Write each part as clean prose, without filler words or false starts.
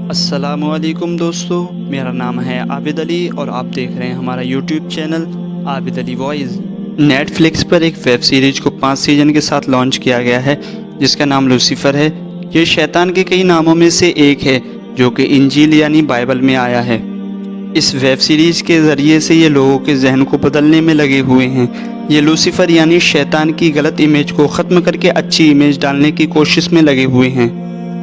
السلام علیکم دوستو، میرا نام ہے عابد علی اور آپ دیکھ رہے ہیں ہمارا YouTube channel Abid Ali wise. Net flicks پر ایک ویب سیریز کو 5 سیزن کے ساتھ لانچ کیا گیا ہے جس کا نام لوسیفر ہے۔ یہ شیطان کے کئی ناموں میں سے ایک ہے جو کہ انجیل یعنی بائبل میں آیا ہے۔ اس ویب سیریز کے ذریعے سے یہ لوگوں کے ذہن کو بدلنے میں لگے ہوئے ہیں۔ یہ لوسیفر یعنی شیطان کی غلط امیج کو ختم کر کے اچھی امیج ڈالنے کی کوشش میں لگے ہوئے ہیں،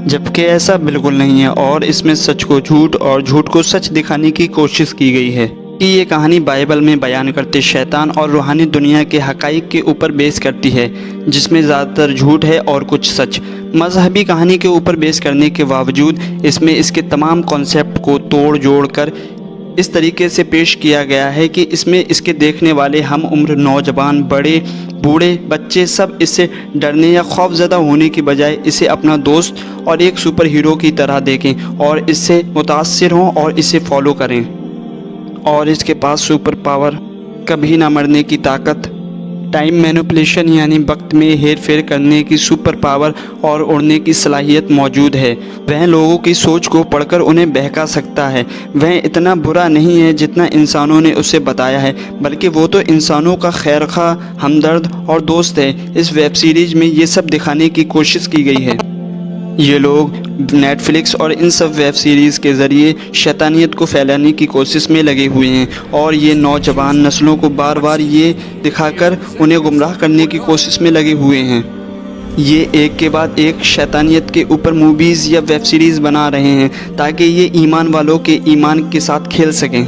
جبکہ ایسا بالکل نہیں ہے، اور اس میں سچ کو جھوٹ اور جھوٹ کو سچ دکھانے کی کوشش کی گئی ہے کہ یہ کہانی بائبل میں بیان کرتے شیطان اور روحانی دنیا کے حقائق کے اوپر بیس کرتی ہے، جس میں زیادہ تر جھوٹ ہے اور کچھ سچ۔ مذہبی کہانی کے اوپر بیس کرنے کے باوجود اس میں اس کے تمام کانسیپٹ کو توڑ جوڑ کر اس طریقے سے پیش کیا گیا ہے کہ اس میں اس کے دیکھنے والے ہم عمر نوجوان، بڑے، بوڑھے، بچے سب اس سے ڈرنے یا خوف زدہ ہونے کی بجائے اسے اپنا دوست اور ایک سپر ہیرو کی طرح دیکھیں اور اس سے متاثر ہوں اور اسے فالو کریں۔ اور اس کے پاس سپر پاور، کبھی نہ مرنے کی طاقت، ٹائم مینپولیشن یعنی وقت میں ہیر پھیر کرنے کی سپر پاور اور اڑنے کی صلاحیت موجود ہے۔ وہ لوگوں کی سوچ کو پڑھ کر انہیں بہکا سکتا ہے۔ وہ اتنا برا نہیں ہے جتنا انسانوں نے اسے بتایا ہے، بلکہ وہ تو انسانوں کا خیرخواہ، ہمدرد اور دوست ہے۔ اس ویب سیریز میں یہ سب دکھانے کی کوشش کی گئی ہے۔ یہ لوگ نیٹ فلکس اور ان سب ویب سیریز کے ذریعے شیطانیت کو پھیلانے کی کوشش میں لگے ہوئے ہیں، اور یہ نوجوان نسلوں کو بار بار یہ دکھا کر انہیں گمراہ کرنے کی کوشش میں لگے ہوئے ہیں۔ یہ ایک کے بعد ایک شیطانیت کے اوپر موویز یا ویب سیریز بنا رہے ہیں تاکہ یہ ایمان والوں کے ایمان کے ساتھ کھیل سکیں۔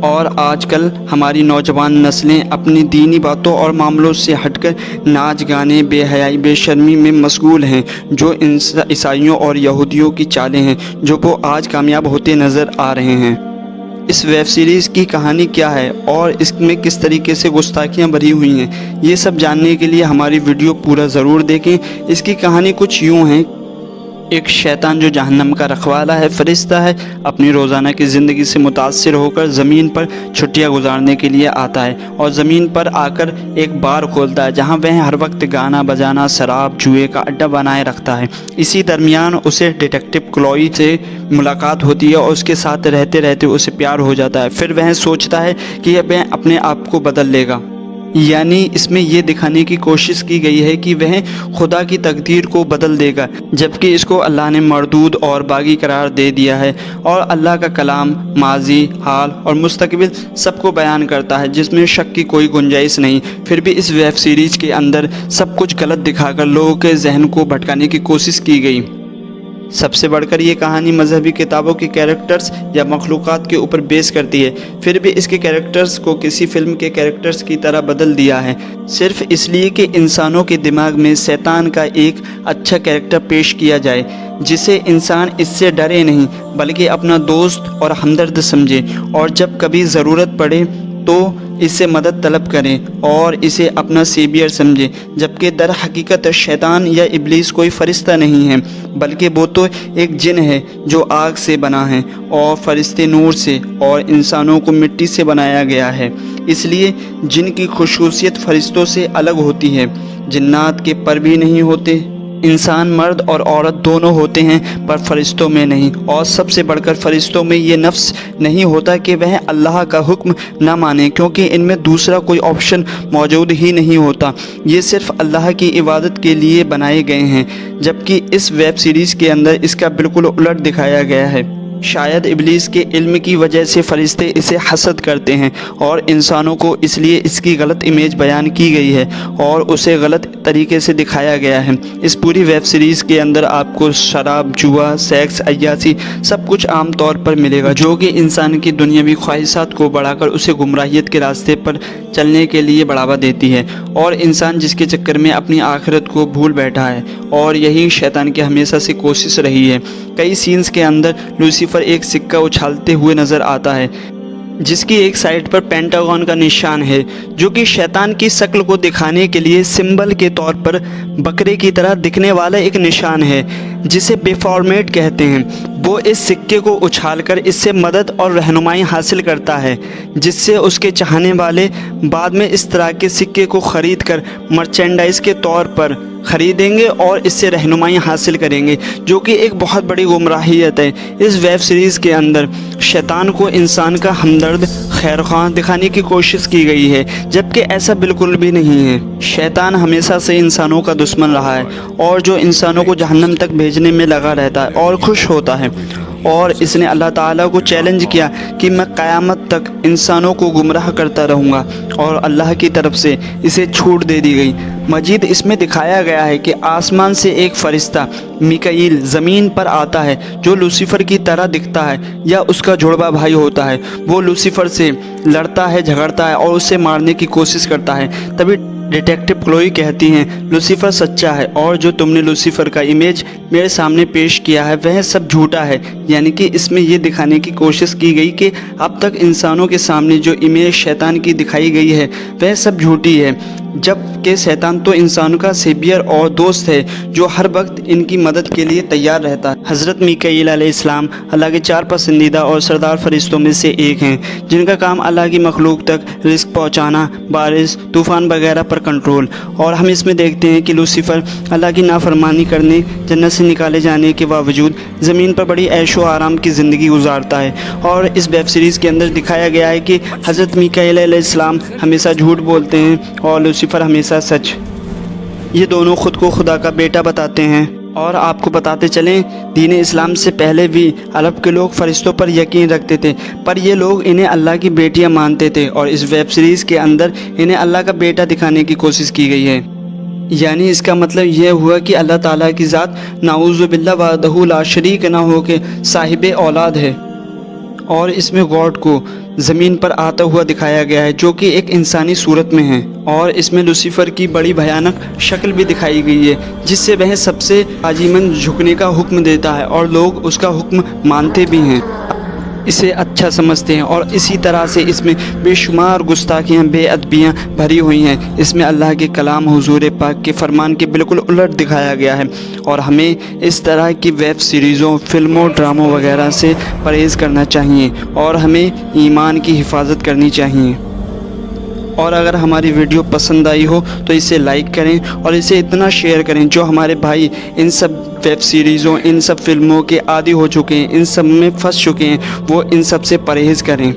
اور آج کل ہماری نوجوان نسلیں اپنی دینی باتوں اور معاملوں سے ہٹ کر ناچ گانے، بے حیائی، بے شرمی میں مشغول ہیں، جو عیسائیوں اور یہودیوں کی چالیں ہیں جو وہ آج کامیاب ہوتے نظر آ رہے ہیں۔ اس ویب سیریز کی کہانی کیا ہے اور اس میں کس طریقے سے گستاخیاں بھری ہوئی ہیں، یہ سب جاننے کے لیے ہماری ویڈیو پورا ضرور دیکھیں۔ اس کی کہانی کچھ یوں ہے۔ ایک شیطان جو جہنم کا رکھوالا ہے، فرشتہ ہے، اپنی روزانہ کی زندگی سے متاثر ہو کر زمین پر چھٹیاں گزارنے کے لیے آتا ہے، اور زمین پر آ کر ایک بار کھولتا ہے جہاں وہ ہر وقت گانا بجانا، شراب، جوئے کا اڈا بنائے رکھتا ہے۔ اسی درمیان اسے ڈیٹیکٹیو کلوئی سے ملاقات ہوتی ہے اور اس کے ساتھ رہتے رہتے اسے پیار ہو جاتا ہے۔ پھر وہ سوچتا ہے کہ وہ اپنے آپ کو بدل لے گا، یعنی اس میں یہ دکھانے کی کوشش کی گئی ہے کہ وہ خدا کی تقدیر کو بدل دے گا، جبکہ اس کو اللہ نے مردود اور باغی قرار دے دیا ہے۔ اور اللہ کا کلام ماضی، حال اور مستقبل سب کو بیان کرتا ہے، جس میں شک کی کوئی گنجائش نہیں۔ پھر بھی اس ویب سیریز کے اندر سب کچھ غلط دکھا کر لوگوں کے ذہن کو بھٹکانے کی کوشش کی گئی۔ سب سے بڑھ کر یہ کہانی مذہبی کتابوں کے کیریکٹرز یا مخلوقات کے اوپر بیس کرتی ہے، پھر بھی اس کے کیریکٹرز کو کسی فلم کے کیریکٹرز کی طرح بدل دیا ہے، صرف اس لیے کہ انسانوں کے دماغ میں شیطان کا ایک اچھا کیریکٹر پیش کیا جائے جسے انسان اس سے ڈرے نہیں بلکہ اپنا دوست اور ہمدرد سمجھے، اور جب کبھی ضرورت پڑے تو اس سے مدد طلب کریں اور اسے اپنا سیبیئر سمجھیں، جبکہ در حقیقت شیطان یا ابلیس کوئی فرشتہ نہیں ہے، بلکہ وہ تو ایک جن ہے جو آگ سے بنا ہے اور فرشتے نور سے اور انسانوں کو مٹی سے بنایا گیا ہے۔ اس لیے جن کی خصوصیت فرشتوں سے الگ ہوتی ہے۔ جنات کے پر بھی نہیں ہوتے، انسان مرد اور عورت دونوں ہوتے ہیں، پر فرشتوں میں نہیں، اور سب سے بڑھ کر فرشتوں میں یہ نفس نہیں ہوتا کہ وہ اللہ کا حکم نہ مانے، کیونکہ ان میں دوسرا کوئی آپشن موجود ہی نہیں ہوتا۔ یہ صرف اللہ کی عبادت کے لیے بنائے گئے ہیں، جبکہ اس ویب سیریز کے اندر اس کا بالکل الٹ دکھایا گیا ہے۔ شاید ابلیس کے علم کی وجہ سے فرشتے اسے حسد کرتے ہیں، اور انسانوں کو اس لیے اس کی غلط امیج بیان کی گئی ہے اور اسے غلط طریقے سے دکھایا گیا ہے۔ اس پوری ویب سیریز کے اندر آپ کو شراب، جوا، سیکس، عیاشی سب کچھ عام طور پر ملے گا، جو کہ انسان کی دنیاوی خواہشات کو بڑھا کر اسے گمراہیت کے راستے پر چلنے کے لیے بڑھاوا دیتی ہے، اور انسان جس کے چکر میں اپنی آخرت کو بھول بیٹھا ہے، اور یہی شیطان کی ہمیشہ سے کوشش رہی ہے۔ کئی سینز کے اندر لوسیفر ایک سکہ اچھالتے ہوئے نظر آتا ہے، جس کی ایک سائڈ پر پینٹاگون کا نشان ہے، جو کہ شیطان کی شکل کو دکھانے کے لیے سمبل کے طور پر بکرے کی طرح دکھنے والا ایک نشان ہے، جسے بیفارمیٹ کہتے ہیں۔ وہ اس سکے کو اچھال کر اس سے مدد اور رہنمائی حاصل کرتا ہے، جس سے اس کے چاہنے والے بعد میں اس طرح کے سکے کو خرید کر مرچینڈائز کے طور پر خریدیں گے اور اس سے رہنمائی حاصل کریں گے، جو کہ ایک بہت بڑی گمراہیت ہے۔ اس ویب سیریز کے اندر شیطان کو انسان کا ہمدرد، خیرخواہ دکھانے کی کوشش کی گئی ہے، جبکہ ایسا بالکل بھی نہیں ہے۔ شیطان ہمیشہ سے انسانوں کا دشمن رہا ہے، اور جو انسانوں کو جہنم تک بھیجنے میں لگا رہتا ہے اور خوش ہوتا ہے، اور اس نے اللہ تعالیٰ کو چیلنج کیا کہ میں قیامت تک انسانوں کو گمراہ کرتا رہوں گا، اور اللہ کی طرف سے اسے چھوٹ دے دی گئی۔ مزید اس میں دکھایا گیا ہے کہ آسمان سے ایک فرشتہ میکائیل زمین پر آتا ہے، جو لوسیفر کی طرح دکھتا ہے یا اس کا جڑواں بھائی ہوتا ہے۔ وہ لوسیفر سے لڑتا ہے، جھگڑتا ہے اور اسے مارنے کی کوشش کرتا ہے۔ تبھی ڈیٹیکٹیو کلوئی کہتی ہیں، لوسیفر سچا ہے، اور جو تم نے لوسیفر کا امیج میرے سامنے پیش کیا ہے وہ سب جھوٹا ہے۔ یعنی کہ اس میں یہ دکھانے کی کوشش کی گئی کہ اب تک انسانوں کے سامنے جو امیج شیطان کی دکھائی گئی ہے وہ سب جھوٹی ہے، جبکہ شیطان تو انسانوں کا سیبیئر اور دوست ہے، جو ہر وقت ان کی مدد کے لیے تیار رہتا ہے۔ حضرت میکائیل علیہ السلام اللہ کے 4 پسندیدہ اور سردار فرشتوں میں سے ایک ہیں، جن کا کام اللہ کی مخلوق تک رزق پہنچانا، بارش، طوفان وغیرہ پر کنٹرول۔ اور ہم اس میں دیکھتے ہیں کہ لوسیفر اللہ کی نافرمانی کرنے، جنت سے نکالے جانے کے باوجود زمین پر بڑی عیش و آرام کی زندگی گزارتا ہے۔ اور اس ویب سیریز کے اندر دکھایا گیا ہے کہ حضرت میکائیل علیہ السلام ہمیشہ جھوٹ بولتے ہیں اور لوسیفر ہمیشہ سچ۔ یہ دونوں خود کو خدا کا بیٹا بتاتے ہیں۔ اور آپ کو بتاتے چلیں، دین اسلام سے پہلے بھی عرب کے لوگ فرشتوں پر یقین رکھتے تھے، پر یہ لوگ انہیں اللہ کی بیٹیاں مانتے تھے، اور اس ویب سیریز کے اندر انہیں اللہ کا بیٹا دکھانے کی کوشش کی گئی ہے۔ یعنی اس کا مطلب یہ ہوا کہ اللہ تعالیٰ کی ذات نعوذ باللہ وحدہ لا شریک نہ ہو کے صاحب اولاد ہے، اور اس میں گاڈ کو زمین پر آتا ہوا دکھایا گیا ہے، جو کہ ایک انسانی صورت میں ہے۔ اور اس میں لوسیفر کی بڑی بھیانک شکل بھی دکھائی گئی ہے، جس سے وہ سب سے عاجزانہ جھکنے کا حکم دیتا ہے، اور لوگ اس کا حکم مانتے بھی ہیں، اسے اچھا سمجھتے ہیں۔ اور اسی طرح سے اس میں بے شمار گستاخیاں، بے ادبیاں بھری ہوئی ہیں۔ اس میں اللہ کے کلام، حضور پاک کے فرمان کے بالکل الٹ دکھایا گیا ہے، اور ہمیں اس طرح کی ویب سیریزوں، فلموں، ڈراموں وغیرہ سے پرہیز کرنا چاہیے، اور ہمیں ایمان کی حفاظت کرنی چاہیے۔ اور اگر ہماری ویڈیو پسند آئی ہو تو اسے لائک کریں، اور اسے اتنا شیئر کریں جو ہمارے بھائی ان سب ویب سیریزوں، ان سب فلموں کے عادی ہو چکے ہیں، ان سب میں پھنس چکے ہیں، وہ ان سب سے پرہیز کریں۔